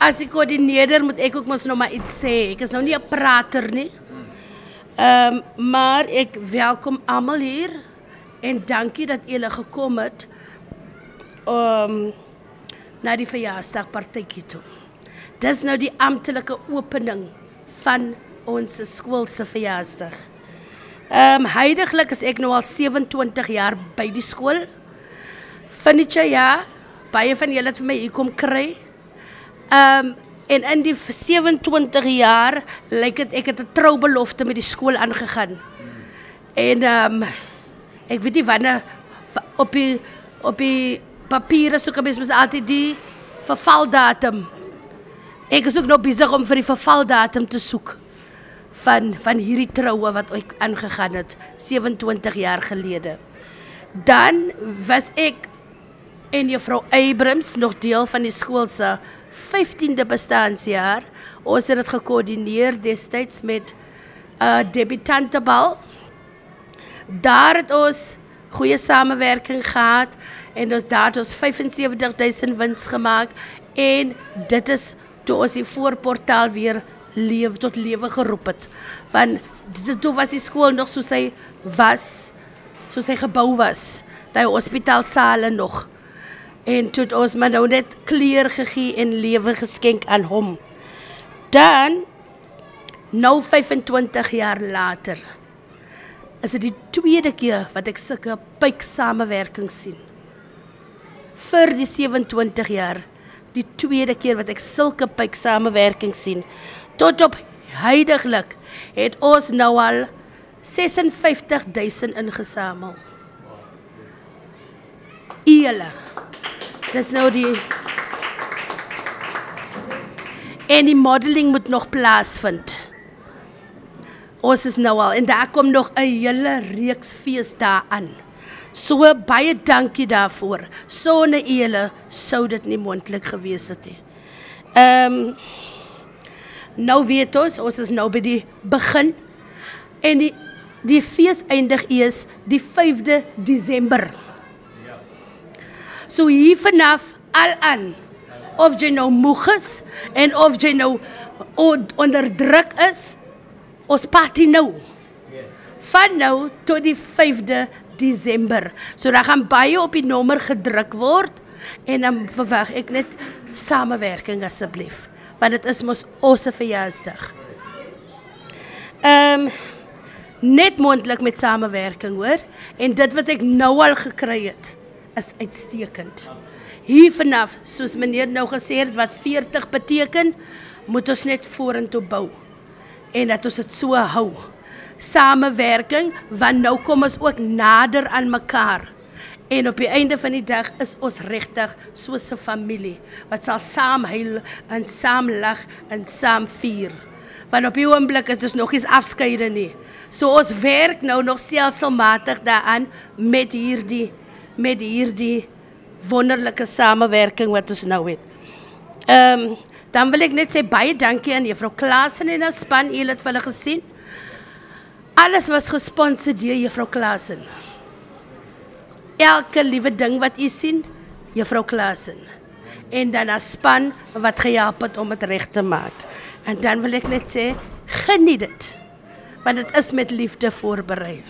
as die coördineerder moet ek ook mos nou maar iets sê. Ek is nou nie 'n prater nie. Maar ek welkom almal hier en dankie dat julle gekom het na die verjaarsdagpartytjie toe. Dis nou die amptelike opening van ons skool se verjaarsdag. Huidiglik is ek nou al 27 jaar by die skool. Furniture ja, baie van julle het vir my hier kom kry. En in die 27 jaar lyk dit ek het 'n troubelofte met die skool aangegaan. En ek weet nie wanneer op die papiere soek ek mens altyd die vervaldatum. Ek is ook nog besig om vir die vervaldatum te soek van hierdie troue wat ek aangegaan het 27 jaar gelede. Dan was ek en juffrou Abrams nog deel van die skool se 15de bestaanjaar. Ons het dit gekoördineer destyds met debutantebal. Daar het ons goeie samewerking gehad en daar het ons 75.000 wins gemaak en dit is toe ons die voorportaal weer tot lewe geroep het. Want toe was die skool nog soos hy gebou was. Die hospitaalsale nog. En toe het ons maar nou net kleur gegee en lewe geskenk aan hom. Dan, nou 25 jaar later, is dit die tweede keer wat ek sulke pyk samewerking sien. Vir die 27 jaar, die tweede keer wat ek sulke pyk samewerking sien. Tot op huidiglik het ons nou al 56.000 ingesamel. Julle. Dis nou en die modeling moet nog plaasvind. Ons is nou al, en daar kom nog 'n hele reeks feesdae aan. So baie dankie daarvoor. Sonder julle sou dit nie moontlik gewees het nie. Nou weet ons is nou by die begin. En die fees eindig eers die 5de Desember. So hier vanaf al aan, of jy nou moeg is, en of jy nou onder druk is, ons party nou. Van nou tot die 5de Desember. So daar gaan baie op die nommer gedruk word, en dan verwag ek net samewerking asseblief, want dit is mos ons verjaarsdag. Net moontlik met samewerking hoor, en dit wat ek nou al gekry het, is uitstekend. Hier vanaf, soos meneer nou gesê het, wat 40 beteken, moet ons net vorentoe bou. En dat ons het so hou. Samewerking, want nou kom ons ook nader aan mekaar. En op die einde van die dag is ons regtig soos 'n familie, wat sal saam huil, en saam lag, en saam vier. Want op die oomblik het ons nog eens afskeide nie. So ons werk nou nog stelselmatig daaraan met hierdie wonderlike samewerking wat ons nou het. Dan wil ek net sê baie dankie aan juffrou Klaasen en haar span, julle het hulle gesien. Alles was gesponsor deur juffrou Klaasen. Elke liewe ding wat u sien, juffrou Klaasen. En dan haar span wat gehelp het om dit reg te maak. En dan wil ek net sê, geniet dit, want dit is met liefde voorberei.